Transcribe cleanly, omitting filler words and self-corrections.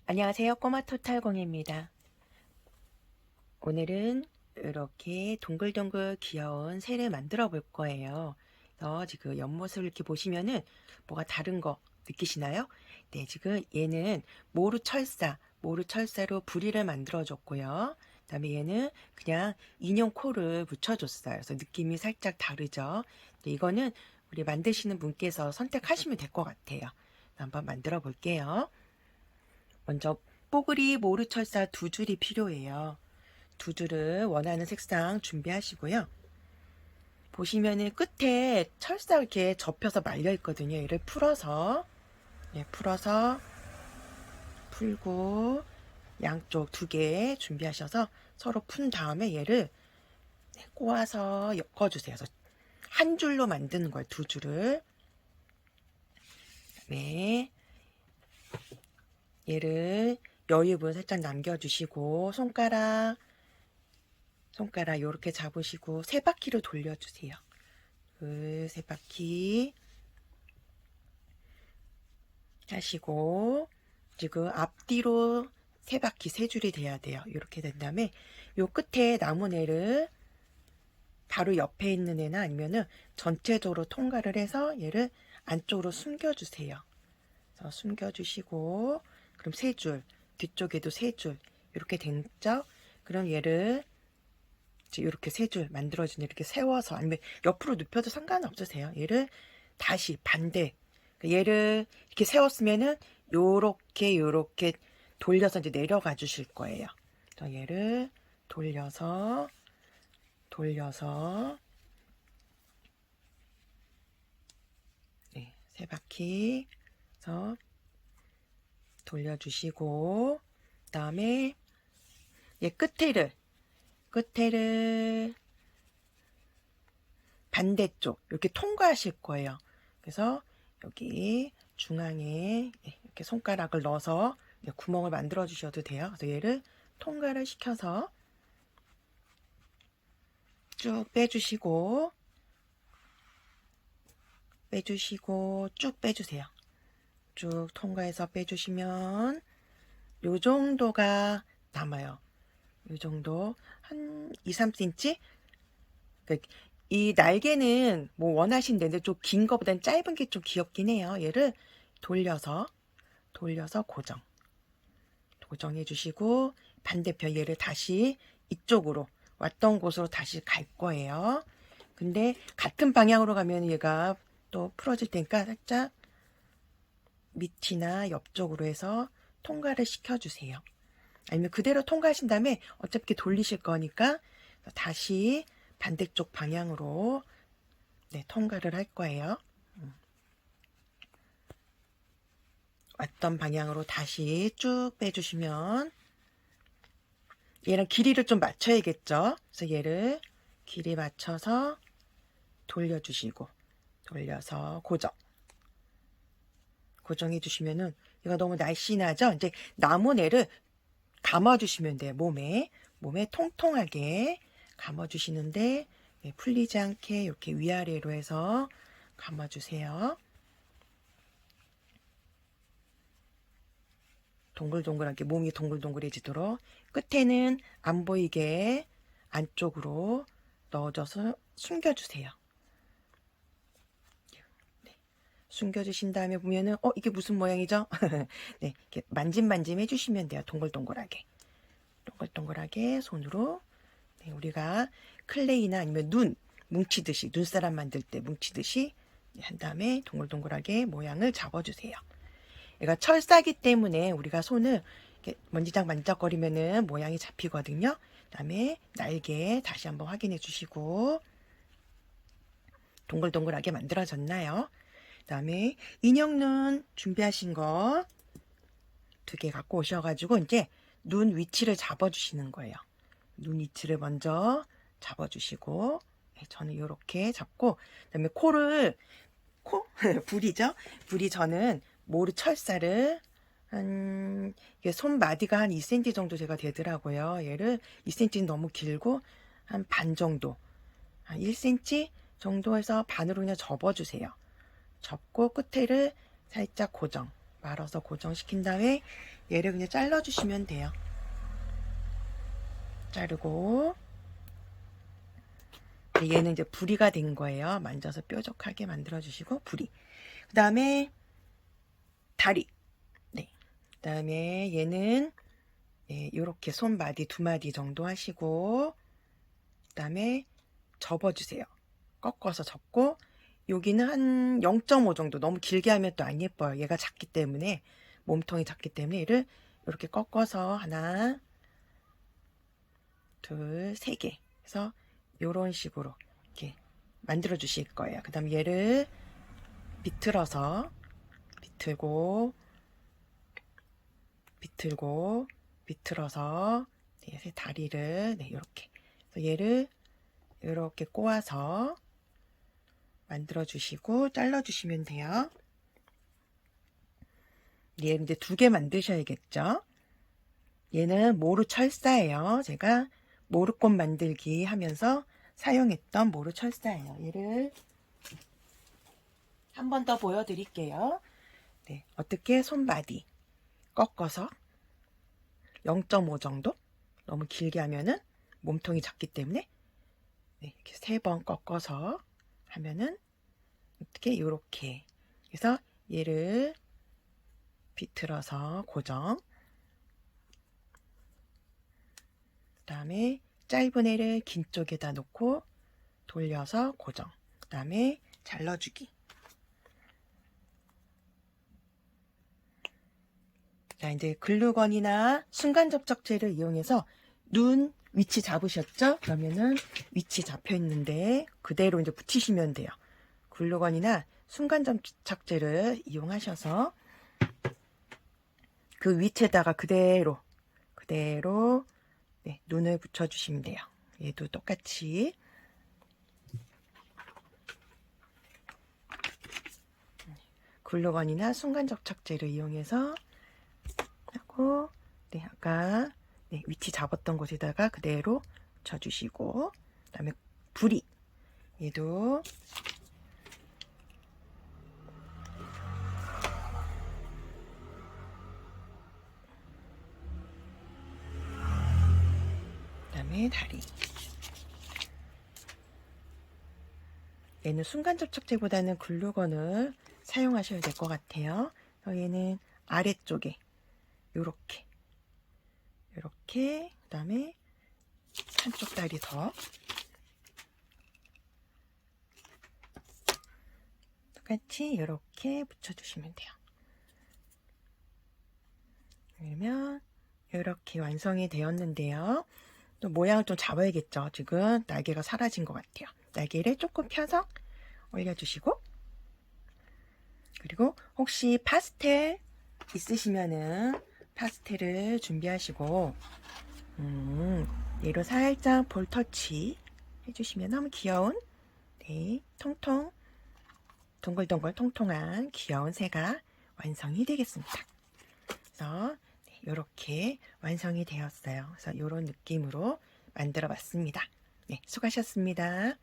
안녕하세요. 꼬마 토탈공입니다. 오늘은 이렇게 동글동글 귀여운 새를 만들어 볼 거예요. 그래서 지금 옆모습을 이렇게 보시면은 뭐가 다른 거 느끼시나요? 네, 지금 얘는 모루철사로 부리를 만들어 줬고요. 그다음에 얘는 그냥 인형 코를 붙여줬어요. 그래서 느낌이 살짝 다르죠. 네, 이거는 우리 만드시는 분께서 선택하시면 될 것 같아요. 한번 만들어 볼게요. 먼저 뽀글이 모루철사 두 줄이 필요해요. 두 줄을 원하는 색상 준비하시고요. 보시면은 끝에 철사 이렇게 접혀서 말려 있거든요. 얘를 풀어서 풀어서 풀고 양쪽 두 개 준비하셔서 서로 푼 다음에 얘를 꼬아서 엮어주세요. 그래서 한 줄로 만드는 거예요. 두 줄을. 네, 얘를 여유분 살짝 남겨주시고 손가락 이렇게 잡으시고 세 바퀴로 돌려주세요. 세 바퀴 하시고 지금 앞뒤로 세 바퀴 세 줄이 돼야 돼요. 이렇게 된 다음에 요 끝에 남은 애를 바로 옆에 있는 애나 아니면은 전체적으로 통과를 해서 얘를 안쪽으로 숨겨주세요. 그래서 숨겨주시고 그럼 세 줄, 뒤쪽에도 세 줄 이렇게 됐죠? 그럼 얘를 이렇게 세 줄 만들어진 이렇게 세워서 아니면 옆으로 눕혀도 상관없으세요. 얘를 다시 반대 얘를 이렇게 세웠으면은 요렇게 돌려서 이제 내려가 주실 거예요. 얘를 돌려서 네, 세 바퀴 서 돌려주시고 그다음에 얘 끝에를 반대쪽 이렇게 통과하실 거예요. 그래서 여기 중앙에 이렇게 손가락을 넣어서 구멍을 만들어 주셔도 돼요. 그래서 얘를 통과를 시켜서 쭉 빼주시고 쭉 빼주세요. 쭉 통과해서 빼주시면 요 정도가 남아요. 요 정도 한 2, 3cm? 이 날개는 뭐 원하신 데인데 좀 긴 거보단 짧은 게 좀 귀엽긴 해요. 얘를 돌려서 고정해 주시고 반대편 얘를 다시 이쪽으로 왔던 곳으로 다시 갈 거예요. 근데 같은 방향으로 가면 얘가 또 풀어질 테니까 살짝 밑이나 옆쪽으로 해서 통과를 시켜주세요. 아니면 그대로 통과하신 다음에 어차피 돌리실 거니까 다시 반대쪽 방향으로 통과를 할 거예요. 왔던 방향으로 다시 쭉 빼주시면 얘랑 길이를 좀 맞춰야겠죠. 그래서 얘를 길이 맞춰서 돌려주시고 돌려서 고정해 주시면은 얘가 너무 날씬하죠. 이제 남은 애를 감아주시면 돼요. 몸에 통통하게 감아주시는데 풀리지 않게 이렇게 위아래로 해서 감아주세요. 동글동글하게 몸이 동글동글해지도록 끝에는 안 보이게 안쪽으로 넣어줘서 숨겨주세요. 네. 숨겨주신 다음에 보면은 이게 무슨 모양이죠? 네, 이렇게 만짐 해주시면 돼요. 동글동글하게 손으로 우리가 클레이나 아니면 눈 뭉치듯이 눈사람 만들 때 뭉치듯이 한 다음에 동글동글하게 모양을 잡아주세요. 얘가 철사기 때문에 우리가 손을 이렇게 만지작거리면은 모양이 잡히거든요. 그다음에 날개 다시 한번 확인해 주시고 동글동글하게 만들어졌나요? 그다음에 인형 눈 준비하신 거 2개 갖고 오셔가지고 이제 눈 위치를 잡아주시는 거예요. 눈 위치를 먼저 잡아주시고 저는 이렇게 잡고 그다음에 불이죠. 불이 저는 모루 철사를 이게 손마디가 한 2cm 정도 제가 되더라고요. 얘를 2cm는 너무 길고 한 반 정도, 한 1cm 정도 해서 반으로 그냥 접어주세요. 접고 끝에를 살짝 고정. 말아서 고정시킨 다음에 얘를 그냥 잘라주시면 돼요. 자르고 얘는 이제 부리가 된 거예요. 만져서 뾰족하게 만들어주시고 부리. 그 다음에 다리. 네. 그 다음에 얘는 이렇게 손마디 2마디 정도 하시고 그 다음에 접어주세요. 꺾어서 접고 여기는 한 0.5 정도. 너무 길게 하면 또 안 예뻐요. 얘가 작기 때문에 몸통이 작기 때문에 얘를 이렇게 꺾어서 하나 둘 3개 해서 이런 식으로 이렇게 만들어 주실 거예요. 그 다음에 얘를 비틀어서 비틀고 비틀어서 네, 다리를 이렇게 얘를 이렇게 꼬아서 만들어 주시고 잘라 주시면 돼요. 얘는 이제 2개 만드셔야겠죠. 얘는 모루 철사예요. 제가 모루꽃 만들기 하면서 사용했던 모루 철사예요. 얘를 한 번 더 보여드릴게요. 네, 어떻게 손바디 꺾어서 0.5 정도? 너무 길게 하면은 몸통이 작기 때문에 네, 이렇게 3번 꺾어서 하면은 어떻게 이렇게 그래서 얘를 비틀어서 고정. 그 다음에 짧은 애를 긴 쪽에다 놓고 돌려서 고정. 그 다음에 잘라주기. 자, 이제 글루건이나 순간접착제를 이용해서 눈 위치 잡으셨죠? 그러면은 위치 잡혀 있는데 그대로 이제 붙이시면 돼요. 글루건이나 순간접착제를 이용하셔서 그 위치에다가 그대로 네, 눈을 붙여주시면 돼요. 얘도 똑같이 글루건이나 순간접착제를 이용해서 하고 네, 아까 네, 위치 잡았던 곳에다가 그대로 붙여주시고 그 다음에 부리 얘도 그 다음에 다리 얘는 순간접착제보다는 글루건을 사용하셔야 될 것 같아요. 얘는 아래쪽에 요렇게 그 다음에 한쪽 다리 더 똑같이 이렇게 붙여주시면 돼요. 그러면 이렇게 완성이 되었는데요. 또 모양을 좀 잡아야겠죠. 지금 날개가 사라진 것 같아요. 날개를 조금 펴서 올려주시고 그리고 혹시 파스텔 있으시면은 파스텔을 준비하시고 얘로 살짝 볼터치 해주시면 너무 귀여운 네, 통통 동글동글 통통한 귀여운 새가 완성이 되겠습니다. 그래서 이렇게 완성이 되었어요. 그래서 이런 느낌으로 만들어 봤습니다. 네, 수고하셨습니다.